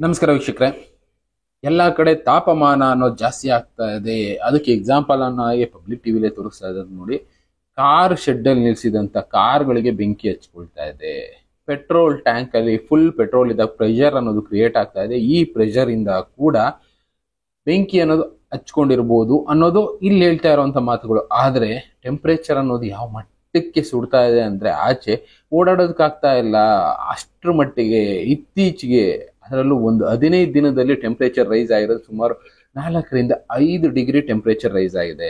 ನಮಸ್ಕಾರ ವೀಕ್ಷಕರೇ. ಎಲ್ಲ ಕಡೆ ತಾಪಮಾನ ಅನ್ನೋದು ಜಾಸ್ತಿ ಆಗ್ತಾ ಇದೆ. ಅದಕ್ಕೆ ಎಕ್ಸಾಂಪಲ್ ಆಗಿ ಪಬ್ಲಿಕ್ ಟಿವಿಲೇ ತೋರಿಸ್ತಾ ಇದ್ದಾರೆ ನೋಡಿ. ಕಾರ್ ಶೆಡ್ ಅಲ್ಲಿ ನಿಲ್ಸಿದಂತ ಕಾರ್ಗಳಿಗೆ ಬೆಂಕಿ ಹಚ್ಕೊಳ್ತಾ ಇದೆ. ಪೆಟ್ರೋಲ್ ಟ್ಯಾಂಕ್ ಅಲ್ಲಿ ಫುಲ್ ಪೆಟ್ರೋಲ್ ಇದ್ದಾಗ ಪ್ರೆಷರ್ ಅನ್ನೋದು ಕ್ರಿಯೇಟ್ ಆಗ್ತಾ ಇದೆ. ಈ ಪ್ರೆಷರ್ ಇಂದ ಕೂಡ ಬೆಂಕಿ ಅನ್ನೋದು ಹಚ್ಕೊಂಡಿರ್ಬೋದು ಅನ್ನೋದು ಇಲ್ಲಿ ಹೇಳ್ತಾ ಇರುವಂತ ಮಾತುಗಳು. ಆದ್ರೆ ಟೆಂಪರೇಚರ್ ಅನ್ನೋದು ಯಾವ ಮಟ್ಟಕ್ಕೆ ಸುಡ್ತಾ ಇದೆ ಅಂದ್ರೆ ಆಚೆ ಓಡಾಡೋದಕ್ಕಾಗ್ತಾ ಇಲ್ಲ. ಅಷ್ಟ್ರ ಮಟ್ಟಿಗೆ ಇತ್ತೀಚೆಗೆ ಅದರಲ್ಲೂ ಒಂದು 15 ದಿನದಲ್ಲಿ ಟೆಂಪರೇಚರ್ ರೈಸ್ ಆಗಿರೋದು ಸುಮಾರು 4 ರಿಂದ 5 ಡಿಗ್ರಿ ಟೆಂಪರೇಚರ್ ರೈಸ್ ಆಗಿದೆ.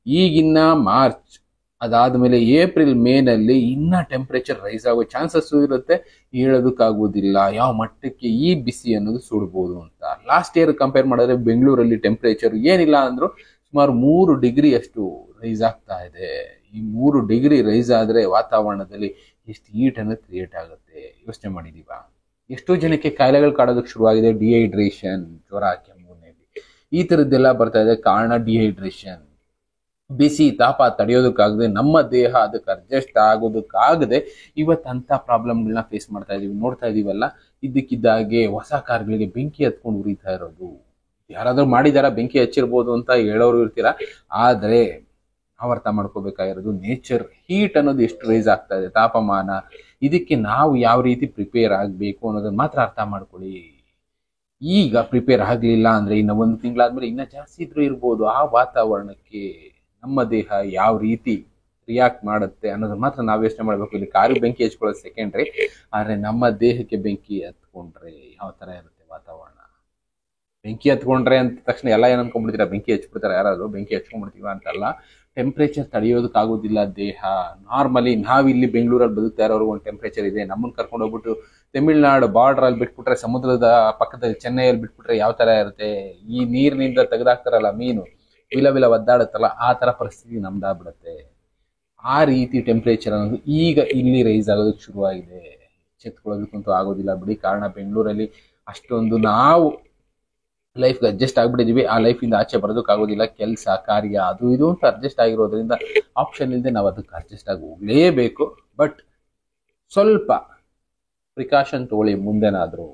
ಈಗಿನ್ನ ಮಾರ್ಚ್ ಅದಾದ್ಮೇಲೆ ಏಪ್ರಿಲ್ ಮೇನಲ್ಲಿ ಇನ್ನ ಟೆಂಪರೇಚರ್ ರೈಸ್ ಆಗೋ ಚಾನ್ಸಸ್ ಇರುತ್ತೆ. ಹೇಳೋದಕ್ಕಾಗೋದಿಲ್ಲ ಯಾವ ಮಟ್ಟಕ್ಕೆ ಈ ಬಿಸಿ ಅನ್ನೋದು ಸುಡ್ಬೋದು ಅಂತ. ಲಾಸ್ಟ್ ಇಯರ್ ಕಂಪೇರ್ ಮಾಡಿದ್ರೆ ಬೆಂಗಳೂರಲ್ಲಿ ಟೆಂಪರೇಚರ್ ಏನಿಲ್ಲ ಅಂದ್ರೂ ಸುಮಾರು 3 ಡಿಗ್ರಿ ಅಷ್ಟು ರೈಸ್ ಆಗ್ತಾ ಇದೆ. ಈ 3 ಡಿಗ್ರಿ ರೈಸ್ ಆದ್ರೆ ವಾತಾವರಣದಲ್ಲಿ ಎಷ್ಟು ಹೀಟ್ ಅನ್ನೋದು ಕ್ರಿಯೇಟ್ ಆಗುತ್ತೆ ಯೋಚನೆ ಮಾಡಿದೀವಾ? ಎಷ್ಟೋ ಜನಕ್ಕೆ ಕಾಯಿಲೆಗಳು ಕಾಡೋದಕ್ಕೆ ಶುರುವಾಗಿದೆ. ಡಿಹೈಡ್ರೇಷನ್, ಜ್ವರ, ಕೆಮ್ಮು, ನೆಗಡಿ ಈ ತರದ್ದೆಲ್ಲ ಬರ್ತಾ ಇದೆ. ಕಾರಣ ಡಿಹೈಡ್ರೇಷನ್. ಬಿಸಿ ತಾಪ ತಡೆಯೋದಕ್ಕಾಗದೆ ನಮ್ಮ ದೇಹ ಅದಕ್ಕೆ ಅಡ್ಜಸ್ಟ್ ಆಗೋದಕ್ಕಾಗದೆ ಇವತ್ತಂತ ಪ್ರಾಬ್ಲಮ್ಗಳನ್ನ ಫೇಸ್ ಮಾಡ್ತಾ ಇದೀವಿ. ನೋಡ್ತಾ ಇದೀವಲ್ಲ, ಇದ್ದಕ್ಕಿದ್ದಾಗೆ ಹೊಸ ಕಾರ್ಗಳಿಗೆ ಬೆಂಕಿ ಹತ್ಕೊಂಡು ಉರಿತಾ ಇರೋದು. ಯಾರಾದ್ರೂ ಮಾಡಿದಾರ ಬೆಂಕಿ ಹಚ್ಚಿರ್ಬೋದು ಅಂತ ಹೇಳೋರು ಇರ್ತೀರಾ. ಆದ್ರೆ ನಾವು ಅರ್ಥ ಮಾಡ್ಕೋಬೇಕಾಗಿರೋದು ನೇಚರ್ ಹೀಟ್ ಅನ್ನೋದು ಎಷ್ಟು ರೈಸ್ ಆಗ್ತಾ ಇದೆ, ತಾಪಮಾನ. ಇದಕ್ಕೆ ನಾವು ಯಾವ ರೀತಿ ಪ್ರಿಪೇರ್ ಆಗಬೇಕು ಅನ್ನೋದನ್ನ ಮಾತ್ರ ಅರ್ಥ ಮಾಡ್ಕೊಳ್ಳಿ. ಈಗ ಪ್ರಿಪೇರ್ ಆಗ್ಲಿಲ್ಲ ಅಂದ್ರೆ ಇನ್ನ 1 ತಿಂಗಳಾದ್ಮೇಲೆ ಇನ್ನ ಜಾಸ್ತಿ ಇದ್ರೂ ಇರ್ಬೋದು. ಆ ವಾತಾವರಣಕ್ಕೆ ನಮ್ಮ ದೇಹ ಯಾವ ರೀತಿ ರಿಯಾಕ್ಟ್ ಮಾಡುತ್ತೆ ಅನ್ನೋದನ್ನ ಮಾತ್ರ ನಾವು ಯೋಚನೆ ಮಾಡ್ಬೇಕು. ಇಲ್ಲಿ ಕಾರಿಗೆ ಬೆಂಕಿ ಹಚ್ಕೊಳ್ಳೋದು ಸೆಕೆಂಡ್ರಿ, ಆದ್ರೆ ನಮ್ಮ ದೇಹಕ್ಕೆ ಬೆಂಕಿ ಹತ್ಕೊಂಡ್ರೆ ಯಾವ ತರ ಇರುತ್ತೆ ವಾತಾವರಣ? ಬೆಂಕಿ ಹತ್ಕೊಂಡ್ರೆ ಅಂತ ತಕ್ಷಣ ಎಲ್ಲ ಏನ್ ಅನ್ಕೊಂಡ್ಬಿಡ್ತೀರಾ? ಬೆಂಕಿ ಹಚ್ಬಿಡ್ತಾರೆ ಯಾರಾದ್ರು, ಬೆಂಕಿ ಹಚ್ಕೊಂಡ್ಬಿಡ್ತೀವ ಅಂತಲ್ಲ. ಟೆಂಪರೇಚರ್ ತಡೆಯೋದಕ್ಕಾಗೋದಿಲ್ಲ ದೇಹ. ನಾರ್ಮಲಿ ನಾವಿಲ್ಲಿ ಬೆಂಗಳೂರಲ್ಲಿ ಬದುಕ್ತಾ ಇರೋರು ಒಂದು ಟೆಂಪರೇಚರ್ ಇದೆ. ನಮ್ಮನ್ನ ಕರ್ಕೊಂಡು ಹೋಗ್ಬಿಟ್ಟು ತಮಿಳ್ನಾಡು ಬಾರ್ಡರ್ ಅಲ್ಲಿ ಬಿಟ್ಬಿಟ್ರೆ, ಸಮುದ್ರದ ಪಕ್ಕದಲ್ಲಿ ಚೆನ್ನೈಯಲ್ಲಿ ಬಿಟ್ಬಿಟ್ರೆ ಯಾವ ತರ ಇರುತ್ತೆ? ಈ ನೀರಿನಿಂದ ತೆಗೆದಾಕ್ತಾರಲ್ಲ ಮೀನು, ವಿಲ ಒದ್ದಾಡುತ್ತಲ್ಲ, ಆ ತರ ಪರಿಸ್ಥಿತಿ ನಮ್ದಾಗ್ಬಿಡುತ್ತೆ. ಆ ರೀತಿ ಟೆಂಪರೇಚರ್ ಅನ್ನೋದು ಈಗ ಇಲ್ಲಿ ರೈಸ್ ಆಗೋದಕ್ಕೆ ಶುರುವಾಗಿದೆ. ಚೆತ್ಕೊಳ್ಳೋದಕ್ಕಂತೂ ಆಗೋದಿಲ್ಲ ಬಿಡಿ. ಕಾರಣ ಬೆಂಗಳೂರಲ್ಲಿ ಅಷ್ಟೊಂದು ನಾವು ಲೈಫ್ಗೆ ಅಡ್ಜಸ್ಟ್ ಆಗ್ಬಿಟ್ಟಿದೀವಿ. ಆ ಲೈಫಿಂದ ಆಚೆ ಬರೋದಕ್ಕಾಗೋದಿಲ್ಲ. ಕೆಲಸ, ಕಾರ್ಯ, ಅದು ಇದು ಅಂತ ಅಡ್ಜಸ್ಟ್ ಆಗಿರೋದ್ರಿಂದ ಆಪ್ಷನ್ ಇಲ್ಲದೆ ನಾವು ಅದಕ್ಕೆ ಅಡ್ಜಸ್ಟ್ ಆಗಿ ಹೋಗ್ಲೇಬೇಕು. ಬಟ್ ಸ್ವಲ್ಪ ಪ್ರಿಕಾಷನ್ ತಗೊಳ್ಳಿ. ಮುಂದೆನಾದ್ರೂ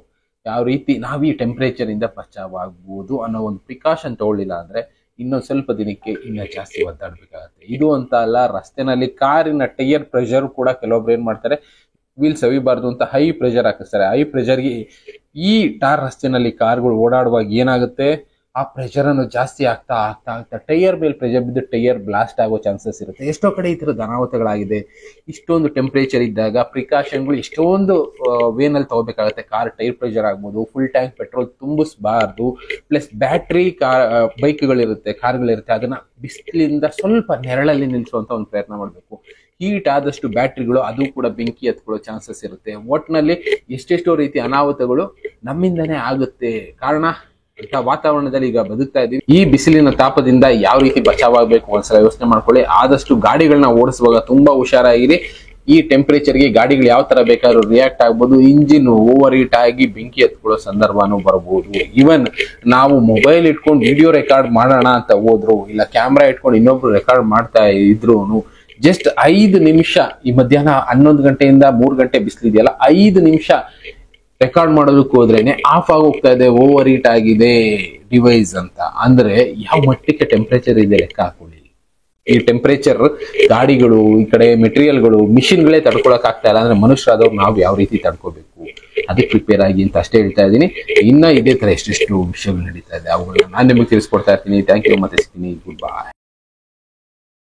ಯಾವ ರೀತಿ ನಾವು ಈ ಟೆಂಪರೇಚರ್ ಇಂದ ಬಚಾವಾಗ್ಬೋದು ಅನ್ನೋ ಒಂದು ಪ್ರಿಕಾಷನ್ ತಗೊಳ್ಳಿಲ್ಲ ಅಂದ್ರೆ ಇನ್ನೊಂದು ಸ್ವಲ್ಪ ದಿನಕ್ಕೆ ಇನ್ನ ಜಾಸ್ತಿ ಒದ್ದಾಡ್ಬೇಕಾಗತ್ತೆ. ಇದು ಅಂತ ಅಲ್ಲ, ರಸ್ತೆನಲ್ಲಿ ಕಾರಿನ ಟೈರ್ ಪ್ರೆಷರ್ ಕೂಡ ಕೆಲವೊಬ್ರು ಏನ್ ಮಾಡ್ತಾರೆ, ವೀಲ್ ಸವಿಬಾರ್ದು ಅಂತ ಹೈ ಪ್ರೆಷರ್ ಹಾಕಿಸ್ತಾರೆ. ಹೈ ಪ್ರೆಷರ್ಗೆ ಈ ಟಾರ್ ರಸ್ತೆನಲ್ಲಿ ಕಾರ್ಗಳು ಓಡಾಡುವಾಗ ಏನಾಗುತ್ತೆ, ಆ ಪ್ರೆಷರ್ ಅನ್ನು ಜಾಸ್ತಿ ಆಗ್ತಾ ಆಗ್ತಾ ಆಗ್ತಾ ಟೈರ್ ಮೇಲೆ ಪ್ರೆಷರ್ ಬಿದ್ದು ಟೈರ್ ಬ್ಲಾಸ್ಟ್ ಆಗೋ ಚಾನ್ಸಸ್ ಇರುತ್ತೆ. ಎಷ್ಟೋ ಕಡೆ ಈ ತರದ ಅನಾಹುತಗಳಾಗಿದೆ. ಇಷ್ಟೊಂದು ಟೆಂಪರೇಚರ್ ಇದ್ದಾಗ ಪ್ರಿಕಾಷನ್ಗಳು ಎಷ್ಟೊಂದು ವೇನಲ್ಲಿ ತಗೋಬೇಕಾಗುತ್ತೆ. ಕಾರ್ ಟೈರ್ ಪ್ರೆಷರ್ ಆಗ್ಬೋದು, ಫುಲ್ ಟ್ಯಾಂಕ್ ಪೆಟ್ರೋಲ್ ತುಂಬಿಸಬಾರ್ದು. ಪ್ಲಸ್ ಬ್ಯಾಟ್ರಿ ಬೈಕ್ಗಳಿರುತ್ತೆ, ಕಾರ್ಗಳಿರುತ್ತೆ, ಅದನ್ನ ಬಿಸಿಲಿಂದ ಸ್ವಲ್ಪ ನೆರಳಲ್ಲಿ ನಿಲ್ಲಿಸುವಂತ ಒಂದು ಪ್ರಯತ್ನ ಮಾಡಬೇಕು. ಹೀಟ್ ಆದಷ್ಟು ಬ್ಯಾಟ್ರಿಗಳು ಅದು ಕೂಡ ಬೆಂಕಿ ಹತ್ಕೊಳ್ಳೋ ಚಾನ್ಸಸ್ ಇರುತ್ತೆ. ಒಟ್ಟಿನಲ್ಲಿ ಎಷ್ಟೆಷ್ಟೋ ರೀತಿ ಅನಾಹುತಗಳು ನಮ್ಮಿಂದನೇ ಆಗುತ್ತೆ. ಕಾರಣ ಅಂತ ವಾತಾವರಣದಲ್ಲಿ ಈಗ ಬದುಕ್ತಾ ಇದೀವಿ. ಈ ಬಿಸಿಲಿನ ತಾಪದಿಂದ ಯಾವ ರೀತಿ ಬಚಾವಾಗಬೇಕು ಒಂದ್ಸಲ ಯೋಚನೆ ಮಾಡ್ಕೊಳ್ಳಿ. ಆದಷ್ಟು ಗಾಡಿಗಳನ್ನ ಓಡಿಸುವಾಗ ತುಂಬಾ ಹುಷಾರಾಗಿರಿ. ಈ ಟೆಂಪರೇಚರ್ಗೆ ಗಾಡಿಗಳು ಯಾವ ತರ ಬೇಕಾದ್ರೂ ರಿಯಾಕ್ಟ್ ಆಗ್ಬೋದು. ಇಂಜಿನ್ ಓವರ್ ಹೀಟ್ ಆಗಿ ಬೆಂಕಿ ಹತ್ಕೊಳ್ಳೋ ಸಂದರ್ಭನೂ ಬರಬಹುದು. ಈವನ್ ನಾವು ಮೊಬೈಲ್ ಇಟ್ಕೊಂಡು ವಿಡಿಯೋ ರೆಕಾರ್ಡ್ ಮಾಡೋಣ ಅಂತ ಹೋದ್ರು, ಇಲ್ಲ ಕ್ಯಾಮ್ರಾ ಇಟ್ಕೊಂಡು ಇನ್ನೊಬ್ರು ರೆಕಾರ್ಡ್ ಮಾಡ್ತಾ ಇದ್ರು, ಜಸ್ಟ್ 5 ನಿಮಿಷ, ಈ ಮಧ್ಯಾಹ್ನ 11 ಗಂಟೆಯಿಂದ 3 ಗಂಟೆ ಬಿಸಿಲಿದೆಯಲ್ಲ, 5 ನಿಮಿಷ ರೆಕಾರ್ಡ್ ಮಾಡೋದಕ್ಕೆ ಹೋದ್ರೇನೆ ಆಫ್ ಆಗೋಗ್ತಾ ಇದೆ, ಓವರ್ ಹೀಟ್ ಆಗಿದೆ ಡಿವೈಸ್ ಅಂತ. ಅಂದ್ರೆ ಯಾವ ಮಟ್ಟಕ್ಕೆ ಟೆಂಪರೇಚರ್ ಇದೆ ಲೆಕ್ಕ ಹಾಕೊಳ್ಳಿ. ಈ ಟೆಂಪರೇಚರ್ ಗಾಡಿಗಳು, ಈ ಕಡೆ ಮೆಟೀರಿಯಲ್ಗಳು, ಮಿಷಿನ್ಗಳೇ ತಡ್ಕೊಳಕ್ ಆಗ್ತಾ ಇಲ್ಲ ಅಂದ್ರೆ ಮನುಷ್ಯರಾದವ್ರು ನಾವು ಯಾವ ರೀತಿ ತಡ್ಕೋಬೇಕು, ಅದಕ್ಕೆ ಪ್ರಿಪೇರ್ ಆಗಿ ಅಂತ ಅಷ್ಟೇ ಹೇಳ್ತಾ ಇದ್ದೀನಿ. ಇನ್ನ ಇದೇ ತರ ಎಷ್ಟೆಷ್ಟು ವಿಷಯಗಳು ನಡೀತಾ ಇದೆ, ಅವುಗಳನ್ನ ನಾನು ನಿಮಗೆ ತಿಳಿಸ್ಕೊಡ್ತಾ ಇರ್ತೀನಿ. Thank you. ಮತ್ತೆ ಸಿಗ್ತೀನಿ. Good bye.